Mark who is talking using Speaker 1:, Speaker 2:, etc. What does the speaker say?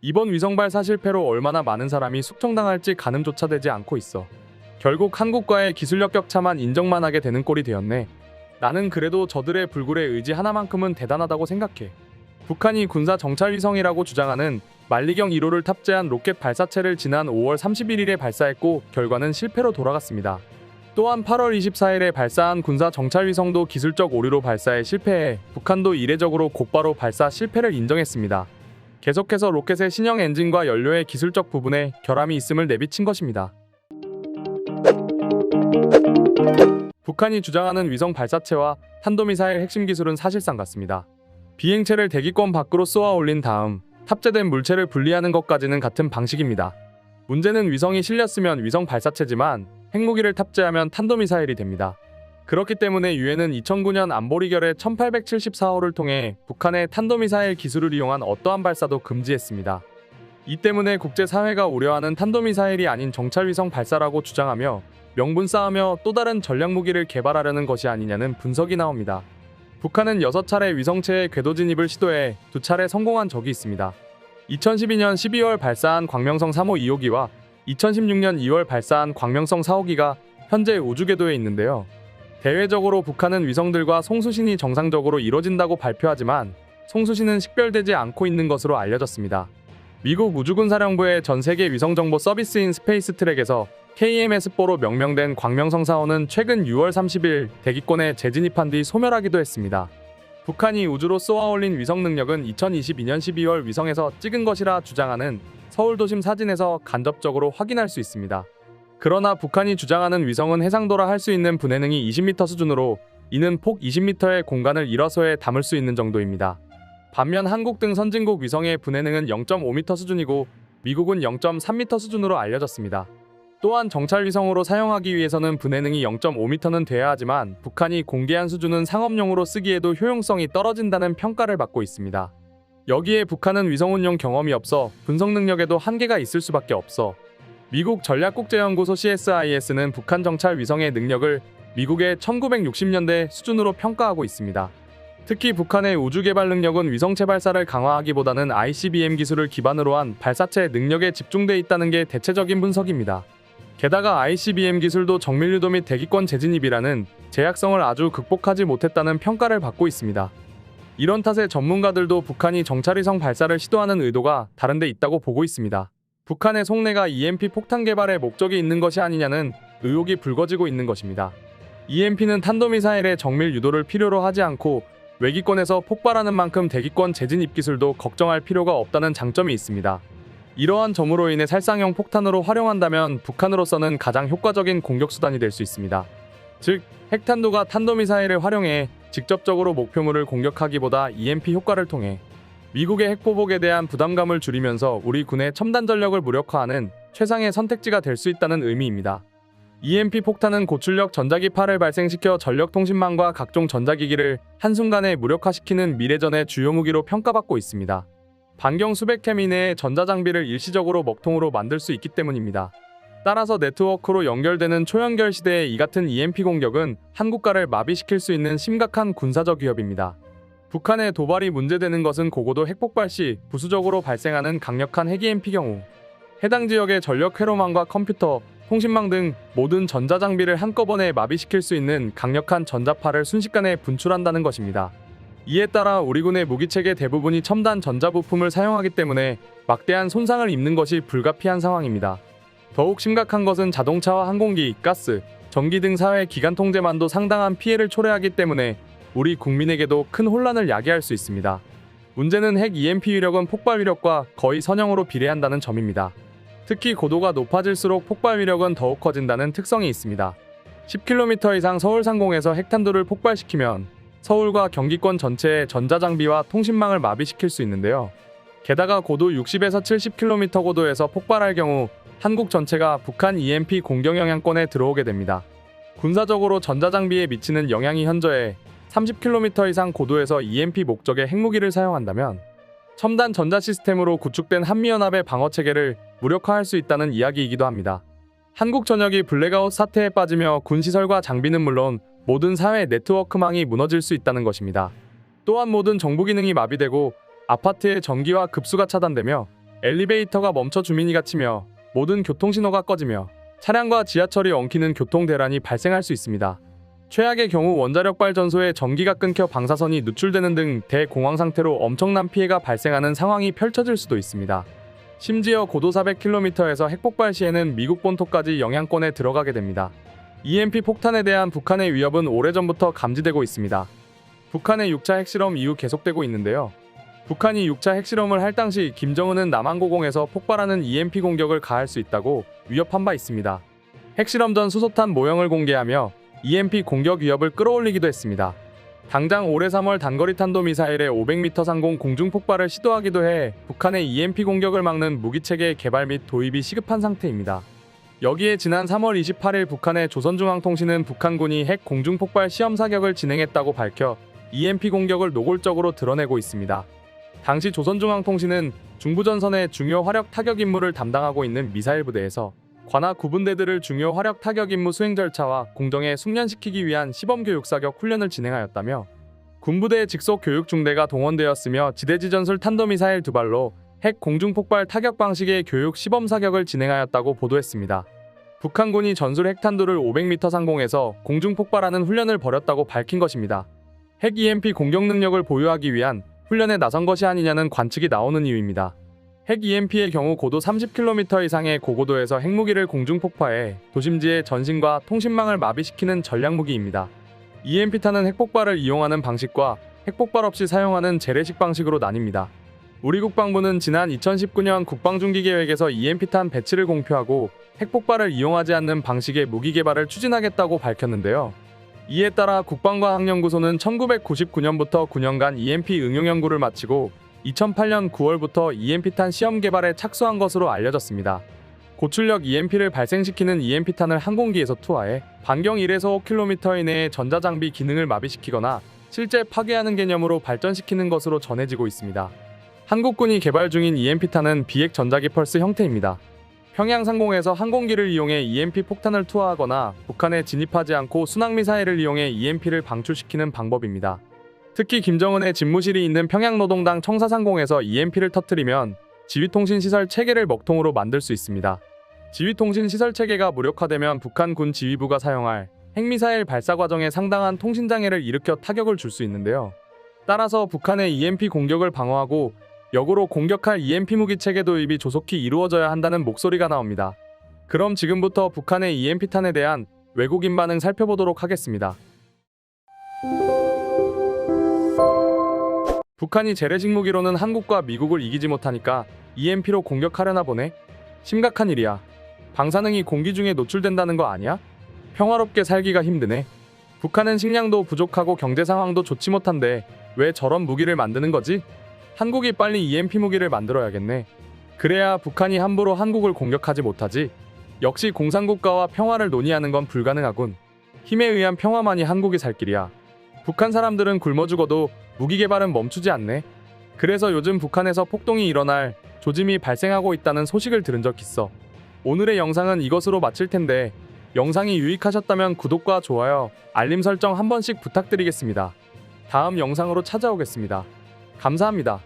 Speaker 1: 이번 위성 발사 실패로 얼마나 많은 사람이 숙청당할지 가늠조차 되지 않고 있어. 결국 한국과의 기술력 격차만 인정만 하게 되는 꼴이 되었네. 나는 그래도 저들의 불굴의 의지 하나만큼은 대단하다고 생각해. 북한이 군사 정찰 위성이라고 주장하는 만리경 1호를 탑재한 로켓 발사체를 지난 5월 31일에 발사했고 결과는 실패로 돌아갔습니다. 또한 8월 24일에 발사한 군사 정찰 위성도 기술적 오류로 발사에 실패해 북한도 이례적으로 곧바로 발사 실패를 인정했습니다. 계속해서 로켓의 신형 엔진과 연료의 기술적 부분에 결함이 있음을 내비친 것입니다. 북한이 주장하는 위성 발사체와 탄도미사일 핵심 기술은 사실상 같습니다. 비행체를 대기권 밖으로 쏘아 올린 다음 탑재된 물체를 분리하는 것까지는 같은 방식입니다. 문제는 위성이 실렸으면 위성 발사체지만 핵무기를 탑재하면 탄도미사일이 됩니다. 그렇기 때문에 유엔은 2009년 안보리결의 1874호를 통해 북한의 탄도미사일 기술을 이용한 어떠한 발사도 금지했습니다. 이 때문에 국제사회가 우려하는 탄도미사일이 아닌 정찰위성 발사라고 주장하며 명분 쌓으며 또 다른 전략무기를 개발하려는 것이 아니냐는 분석이 나옵니다. 북한은 6차례 위성체의 궤도 진입을 시도해 2차례 성공한 적이 있습니다. 2012년 12월 발사한 광명성 3호 2호기와 2016년 2월 발사한 광명성 4호기가 현재 우주궤도에 있는데요. 대외적으로 북한은 위성들과 송수신이 정상적으로 이뤄진다고 발표하지만 송수신은 식별되지 않고 있는 것으로 알려졌습니다. 미국 우주군사령부의 전 세계 위성정보 서비스인 스페이스트랙에서 KMS4로 명명된 광명성 4호는 최근 6월 30일 대기권에 재진입한 뒤 소멸하기도 했습니다. 북한이 우주로 쏘아 올린 위성 능력은 2022년 12월 위성에서 찍은 것이라 주장하는 서울 도심 사진에서 간접적으로 확인할 수 있습니다. 그러나 북한이 주장하는 위성은 해상도라 할 수 있는 분해능이 20m 수준으로 이는 폭 20m의 공간을 일화소에 담을 수 있는 정도입니다. 반면 한국 등 선진국 위성의 분해능은 0.5m 수준이고 미국은 0.3m 수준으로 알려졌습니다. 또한 정찰 위성으로 사용하기 위해서는 분해능이 0.5m는 돼야 하지만 북한이 공개한 수준은 상업용으로 쓰기에도 효용성이 떨어진다는 평가를 받고 있습니다. 여기에 북한은 위성 운용 경험이 없어 분석 능력에도 한계가 있을 수밖에 없어. 미국 전략국제연구소 CSIS는 북한 정찰 위성의 능력을 미국의 1960년대 수준으로 평가하고 있습니다. 특히 북한의 우주 개발 능력은 위성체 발사를 강화하기보다는 ICBM 기술을 기반으로 한 발사체 능력에 집중돼 있다는 게 대체적인 분석입니다. 게다가 ICBM 기술도 정밀유도 및 대기권 재진입이라는 제약성을 아주 극복하지 못했다는 평가를 받고 있습니다. 이런 탓에 전문가들도 북한이 정찰위성 발사를 시도하는 의도가 다른 데 있다고 보고 있습니다. 북한의 속내가 EMP 폭탄 개발에 목적이 있는 것이 아니냐는 의혹이 불거지고 있는 것입니다. EMP는 탄도미사일의 정밀 유도를 필요로 하지 않고 외기권에서 폭발하는 만큼 대기권 재진입 기술도 걱정할 필요가 없다는 장점이 있습니다. 이러한 점으로 인해 살상형 폭탄으로 활용한다면 북한으로서는 가장 효과적인 공격수단이 될 수 있습니다. 즉, 핵탄두가 탄도미사일을 활용해 직접적으로 목표물을 공격하기보다 EMP 효과를 통해 미국의 핵보복에 대한 부담감을 줄이면서 우리 군의 첨단 전력을 무력화하는 최상의 선택지가 될 수 있다는 의미입니다. EMP 폭탄은 고출력 전자기파를 발생시켜 전력통신망과 각종 전자기기를 한순간에 무력화시키는 미래전의 주요 무기로 평가받고 있습니다. 반경 수백 캠 이내의 전자장비를 일시적으로 먹통으로 만들 수 있기 때문입니다. 따라서 네트워크로 연결되는 초연결 시대의 이 같은 EMP 공격은 한 국가를 마비시킬 수 있는 심각한 군사적 위협입니다. 북한의 도발이 문제되는 것은 고고도 핵폭발 시 부수적으로 발생하는 강력한 핵 EMP 경우 해당 지역의 전력 회로망과 컴퓨터, 통신망 등 모든 전자장비를 한꺼번에 마비시킬 수 있는 강력한 전자파를 순식간에 분출한다는 것입니다. 이에 따라 우리 군의 무기체계 대부분이 첨단 전자부품을 사용하기 때문에 막대한 손상을 입는 것이 불가피한 상황입니다. 더욱 심각한 것은 자동차와 항공기, 가스, 전기 등 사회 기관 통제만도 상당한 피해를 초래하기 때문에 우리 국민에게도 큰 혼란을 야기할 수 있습니다. 문제는 핵 EMP 위력은 폭발 위력과 거의 선형으로 비례한다는 점입니다. 특히 고도가 높아질수록 폭발 위력은 더욱 커진다는 특성이 있습니다. 10km 이상 서울 상공에서 핵탄두를 폭발시키면 서울과 경기권 전체의 전자장비와 통신망을 마비시킬 수 있는데요. 게다가 고도 60에서 70km 고도에서 폭발할 경우 한국 전체가 북한 EMP 공격 영향권에 들어오게 됩니다. 군사적으로 전자장비에 미치는 영향이 현저해 30km 이상 고도에서 EMP 목적의 핵무기를 사용한다면 첨단 전자 시스템으로 구축된 한미연합의 방어체계를 무력화할 수 있다는 이야기이기도 합니다. 한국 전역이 블랙아웃 사태에 빠지며 군시설과 장비는 물론 모든 사회 네트워크망이 무너질 수 있다는 것입니다. 또한 모든 정부 기능이 마비되고 아파트의 전기와 급수가 차단되며 엘리베이터가 멈춰 주민이 갇히며 모든 교통신호가 꺼지며 차량과 지하철이 엉키는 교통대란이 발생할 수 있습니다. 최악의 경우 원자력 발전소의 전기가 끊겨 방사선이 누출되는 등 대공황 상태로 엄청난 피해가 발생하는 상황이 펼쳐질 수도 있습니다. 심지어 고도 400km에서 핵폭발 시에는 미국 본토까지 영향권에 들어가게 됩니다. EMP 폭탄에 대한 북한의 위협은 오래전부터 감지되고 있습니다. 북한의 6차 핵실험 이후 계속되고 있는데요. 북한이 6차 핵실험을 할 당시 김정은은 남한고공에서 폭발하는 EMP 공격을 가할 수 있다고 위협한 바 있습니다. 핵실험 전 수소탄 모형을 공개하며 EMP 공격 위협을 끌어올리기도 했습니다. 당장 올해 3월 단거리 탄도미사일의 500m 상공 공중폭발을 시도하기도 해 북한의 EMP 공격을 막는 무기체계의 개발 및 도입이 시급한 상태입니다. 여기에 지난 3월 28일 북한의 조선중앙통신은 북한군이 핵 공중폭발 시험 사격을 진행했다고 밝혀 EMP 공격을 노골적으로 드러내고 있습니다. 당시 조선중앙통신은 중부전선의 중요 화력 타격 임무를 담당하고 있는 미사일 부대에서 관하 구분대들을 중요 화력 타격 임무 수행 절차와 공정에 숙련시키기 위한 시범교육 사격 훈련을 진행하였다며 군부대의 직속 교육 중대가 동원되었으며 지대지 전술 탄도미사일 2발로 핵 공중폭발 타격 방식의 교육 시범 사격을 진행하였다고 보도했습니다. 북한군이 전술 핵탄두를 500m 상공에서 공중폭발하는 훈련을 벌였다고 밝힌 것입니다. 핵 EMP 공격 능력을 보유하기 위한 훈련에 나선 것이 아니냐는 관측이 나오는 이유입니다. 핵 EMP의 경우 고도 30km 이상의 고고도에서 핵무기를 공중폭파해 도심지의 전신과 통신망을 마비시키는 전략무기입니다. EMP탄은 핵폭발을 이용하는 방식과 핵폭발 없이 사용하는 재래식 방식으로 나뉩니다. 우리 국방부는 지난 2019년 국방중기계획에서 EMP탄 배치를 공표하고 핵폭발을 이용하지 않는 방식의 무기 개발을 추진하겠다고 밝혔는데요. 이에 따라 국방과학연구소는 1999년부터 9년간 EMP 응용 연구를 마치고 2008년 9월부터 EMP탄 시험 개발에 착수한 것으로 알려졌습니다. 고출력 EMP를 발생시키는 EMP탄을 항공기에서 투하해 반경 1에서 5km 이내의 전자장비 기능을 마비시키거나 실제 파괴하는 개념으로 발전시키는 것으로 전해지고 있습니다. 한국군이 개발 중인 EMP탄은 비핵 전자기 펄스 형태입니다. 평양 상공에서 항공기를 이용해 EMP 폭탄을 투하하거나 북한에 진입하지 않고 순항미사일을 이용해 EMP를 방출시키는 방법입니다. 특히 김정은의 집무실이 있는 평양노동당 청사상공에서 EMP를 터뜨리면 지휘통신시설 체계를 먹통으로 만들 수 있습니다. 지휘통신시설 체계가 무력화되면 북한 군 지휘부가 사용할 핵미사일 발사 과정에 상당한 통신장애를 일으켜 타격을 줄 수 있는데요. 따라서 북한의 EMP 공격을 방어하고 역으로 공격할 EMP 무기 체계 도입이 조속히 이루어져야 한다는 목소리가 나옵니다. 그럼 지금부터 북한의 EMP탄에 대한 외국인 반응 살펴보도록 하겠습니다. 북한이 재래식 무기로는 한국과 미국을 이기지 못하니까 EMP로 공격하려나 보네? 심각한 일이야. 방사능이 공기 중에 노출된다는 거 아니야? 평화롭게 살기가 힘드네. 북한은 식량도 부족하고 경제 상황도 좋지 못한데 왜 저런 무기를 만드는 거지? 한국이 빨리 EMP 무기를 만들어야겠네. 그래야 북한이 함부로 한국을 공격하지 못하지. 역시 공산국가와 평화를 논의하는 건 불가능하군. 힘에 의한 평화만이 한국이 살 길이야. 북한 사람들은 굶어 죽어도 무기 개발은 멈추지 않네. 그래서 요즘 북한에서 폭동이 일어날 조짐이 발생하고 있다는 소식을 들은 적 있어. 오늘의 영상은 이것으로 마칠 텐데 영상이 유익하셨다면 구독과 좋아요, 알림 설정 한 번씩 부탁드리겠습니다. 다음 영상으로 찾아오겠습니다. 감사합니다.